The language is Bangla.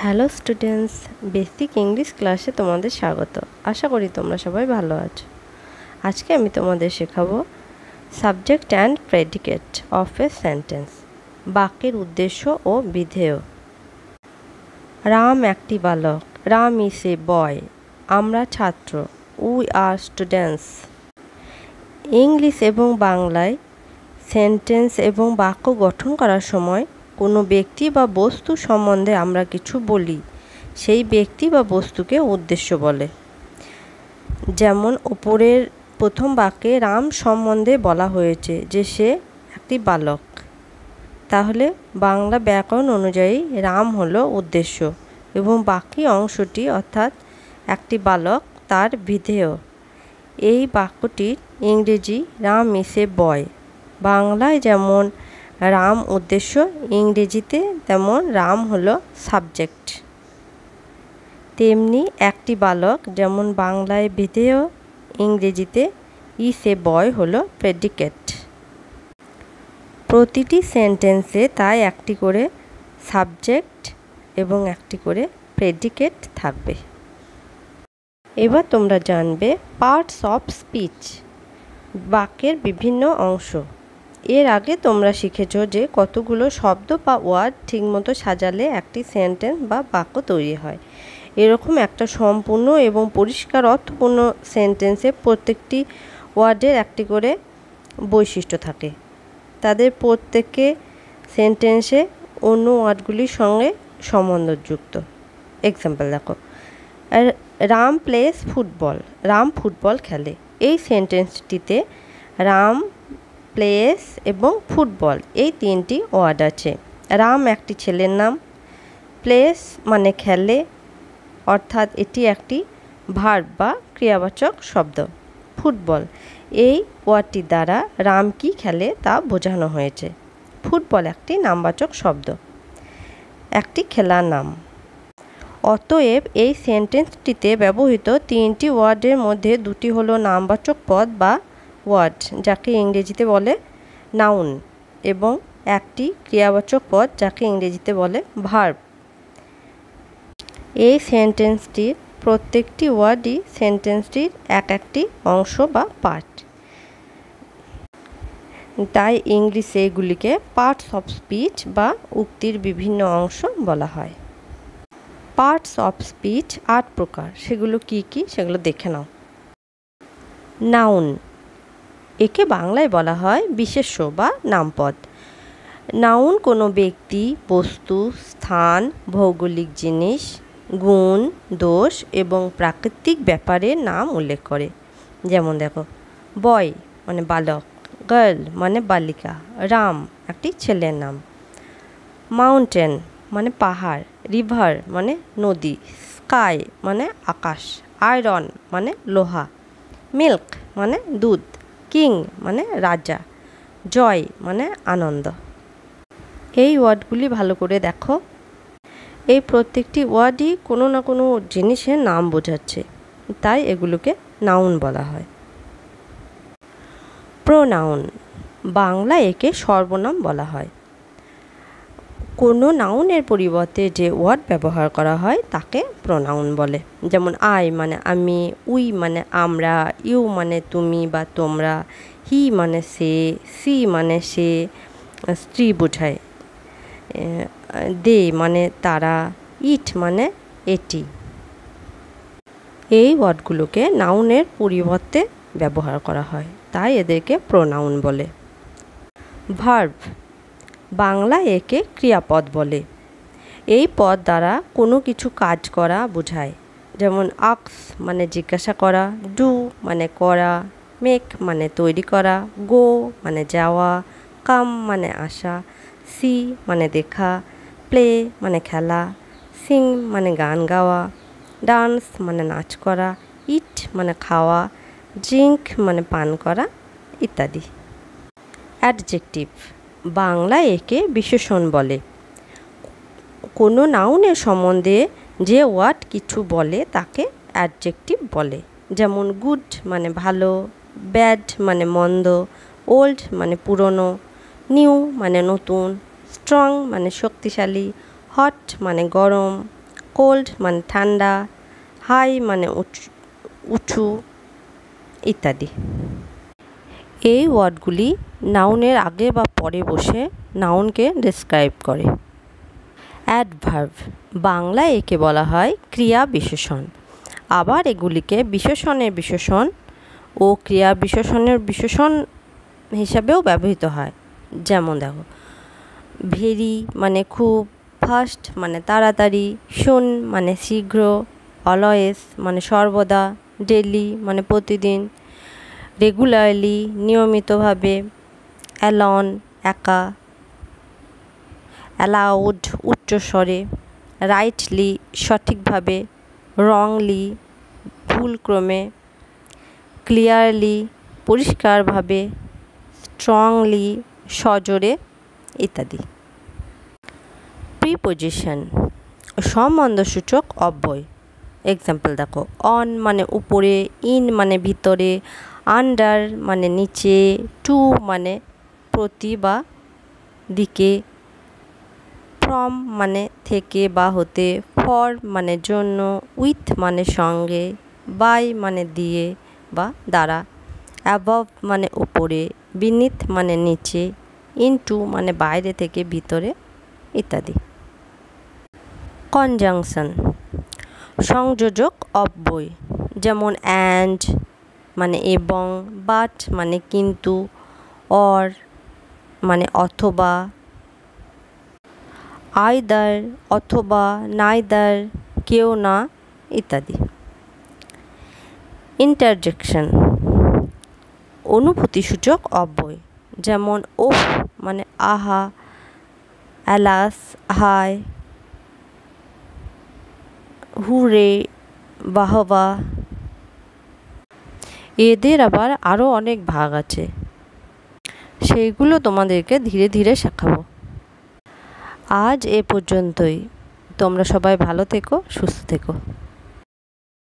হ্যালো স্টুডেন্টস, বেসিক ইংলিশ ক্লাসে তোমাদের স্বাগত। আশা করি তোমরা সবাই ভালো আছো। আজকে আমি তোমাদের শেখাবো subject and predicate of a sentence, বাক্যের উদ্দেশ্য ও বিধেয়। রাম একটি বালক, রাম ইজ এ বয়। আমরা ছাত্র, উই আর স্টুডেন্টস। ইংলিশ এবং বাংলায় সেন্টেন্স এবং বাক্য গঠন করার সময় কোনো ব্যক্তি বা বস্তু সম্বন্ধে আমরা কিছু বলি, সেই ব্যক্তি বা বস্তুকে উদ্দেশ্য বলে। যেমন ওপরের প্রথম বাক্যে রাম সম্বন্ধে বলা হয়েছে যে সে একটি বালক, তাহলে বাংলা ব্যাকরণ অনুযায়ী রাম হলো উদ্দেশ্য এবং বাকি অংশটি অর্থাৎ একটি বালক তার বিধেয়। এই বাক্যটির ইংরেজি রাম ইজ এ বয়। বাংলায় যেমন রাম উদ্দেশ্য, ইংরেজিতে তেমন রাম হলো সাবজেক্ট। তেমনি একটি বালক যেমন বাংলায় বিধেয়, ইংরেজিতে ইজ এ বয় হলো প্রেডিকেট। প্রতিটি সেন্টেন্সে তাই একটি করে সাবজেক্ট এবং একটি করে প্রেডিকেট থাকবে। এবার তোমরা জানবে পার্টস অফ স্পিচ, বাক্যের বিভিন্ন অংশ। এর আগে তোমরা শিখেছো যে কতগুলো শব্দ বা ওয়ার্ড ঠিকমতো সাজালে একটি সেন্টেন্স বা বাক্য তৈরি হয়। এরকম একটা সম্পূর্ণ এবং পরিষ্কার অর্থপূর্ণ সেন্টেন্সে প্রত্যেকটি ওয়ার্ডের একটি করে বৈশিষ্ট্য থাকে। তাদের প্রত্যেকে সেন্টেন্সে অন্য ওয়ার্ডগুলির সঙ্গে সম্বন্ধযুক্ত। এক্সাম্পল দেখো, Ram plays football, Ram football খেলে। এই সেন্টেন্সটিতে রাম, প্লেস এবং ফুটবল এই তিনটি ওয়ার্ড আছে। রাম একটি ছেলের নাম, প্লেস মানে খেলে, অর্থাৎ এটি একটি ভার্ব বা ক্রিয়াবাচক শব্দ। ফুটবল এই ওয়ার্ডটি দ্বারা রাম কি খেলে তা বোঝানো হয়েছে। ফুটবল একটি নামবাচক শব্দ, একটি খেলার নাম। অতএব এই সেন্টেন্সটিতে ব্যবহৃত তিনটি ওয়ার্ডের মধ্যে দুটি হলো নামবাচক পদ বা ওয়ার্ড, যাকে ইংরেজিতে বলে নাউন, এবং একটি ক্রিয়াবাচক পদ যাকে ইংরেজিতে বলে ভার্ব। এই সেন্টেন্সটির প্রত্যেকটি ওয়ার্ডই সেন্টেন্সটির এক একটি অংশ বা পার্ট। তাই ইংলিশে এগুলিকে পার্টস অফ স্পিচ বা উক্তির বিভিন্ন অংশ বলা হয়। পার্টস অফ স্পিচ ৮ প্রকার, সেগুলো কি কি সেগুলো দেখে নাও। নাউন, একে বাংলায় বলা হয় বিশেষ্য বা নামপদ। নাউন কোনো ব্যক্তি, বস্তু, স্থান, ভৌগোলিক জিনিস, গুণ, দোষ এবং প্রাকৃতিক ব্যাপারের নাম উল্লেখ করে। যেমন দেখো, বয় মানে বালক, গার্ল মানে বালিকা, রাম একটি ছেলের নাম। মাউন্টেন মানে পাহাড়, রিভার মানে নদী, স্কাই মানে আকাশ, আয়রন মানে লোহা, মিল্ক মানে দুধ, কিং মানে রাজা, জয় মানে আনন্দ। এই ওয়ার্ডগুলি ভালো করে দেখো। এই প্রত্যেকটি ওয়ার্ডই কোনো না কোনো জিনিসের নাম বোঝাচ্ছে, তাই এগুলোকে নাউন বলা হয়। প্রোনাউন, বাংলা একে সর্বনাম বলা হয়। কোনো নাউনের পরিবর্তে যে ওয়ার্ড ব্যবহার করা হয় তাকে প্রোনাউন বলে। যেমন আই মানে আমি, উই মানে আমরা, ইউ মানে তুমি বা তোমরা, হি মানে সে, সি মানে সে স্ত্রী বোঝায়, দে মানে তারা, ইট মানে এটি। এই ওয়ার্ডগুলোকে নাউনের পরিবর্তে ব্যবহার করা হয়, তাই এদেরকে প্রোনাউন বলে। ভার্ব, বাংলা একে ক্রিয়াপদ বলে। এই পদ দ্বারা কোনো কিছু কাজ করা বোঝায়। যেমন আক্স মানে জিজ্ঞাসা করা, ডু মানে করা, মেক মানে তৈরি করা, গো মানে যাওয়া, কাম মানে আসা, সি মানে দেখা, প্লে মানে খেলা, সিং মানে গান গাওয়া, ডান্স মানে নাচ করা, ইট মানে খাওয়া, ড্রিঙ্ক মানে পান করা ইত্যাদি। অ্যাডজেক্টিভ, বাংলা একে বিশেষণ বলে। কোনো নাউনের সম্বন্ধে যে ওয়ার্ড কিছু বলে তাকে অ্যাডজেক্টিভ বলে। যেমন গুড মানে ভালো, ব্যাড মানে মন্দ, ওল্ড মানে পুরনো, নিউ মানে নতুন, স্ট্রং মানে শক্তিশালী, হট মানে গরম, কোল্ড মানে ঠান্ডা, হাই মানে উঁচু ইত্যাদি। এই ওয়ার্ডগুলি নাউনের আগে বা পরে বসে নাউনকে ডেসক্রাইব করে। অ্যাডভার্ব, বাংলায় একে বলা হয় ক্রিয়া বিশেষণ। আবার এগুলিকে বিশেষণের বিশেষণ ও ক্রিয়া বিশেষণের বিশেষণ হিসাবেও ব্যবহৃত হয়। যেমন দেখো, ভেরি মানে খুব, ফাস্ট মানে তাড়াতাড়ি, সুন মানে শীঘ্র, অলওয়েজ মানে সর্বদা, ডেলি মানে প্রতিদিন, রেগুলারলি নিয়মিতভাবে, অ্যালন একা, অ্যালাউড উচ্চস্বরে, রাইটলি সঠিকভাবে, রংলি ভুলক্রমে, ক্লিয়ারলি পরিষ্কারভাবে, স্ট্রংলি সজোরে ইত্যাদি। প্রিপোজিশন, সম্বন্ধসূচক অব্যয়। এক্সাম্পল দেখো, অন মানে উপরে, ইন মানে ভিতরে, আন্ডার মানে নিচে, টু মানে প্রতি বা দিকে, ফ্রম মানে থেকে বা হতে, ফর মানে জন্য, উইথ মানে সঙ্গে, বাই মানে দিয়ে বা দ্বারা, অ্যাবভ মানে উপরে, বিনিথ মানে নিচে, ইনটু মানে বাইরে থেকে ভিতরে ইত্যাদি। কনজাংশন, সংযোজক অব্যয়। যেমন অ্যান্ড মানে এবং, বাট মানে কিন্তু, অর মানে অথবা, আইদার অথবা, নাইদার কেউ না ইত্যাদি। ইন্টারজেকশন, অনুভূতিসূচক অব্যয়। যেমন ওফ মানে আহা, অ্যালাস হায়, হুরে বাহবা। এদের আবার আরও অনেক ভাগ আছে, সেইগুলো তোমাদেরকে ধীরে ধীরে শেখাবো। আজ এ পর্যন্তই। তোমরা সবাই ভালো থেকো, সুস্থ থেকো।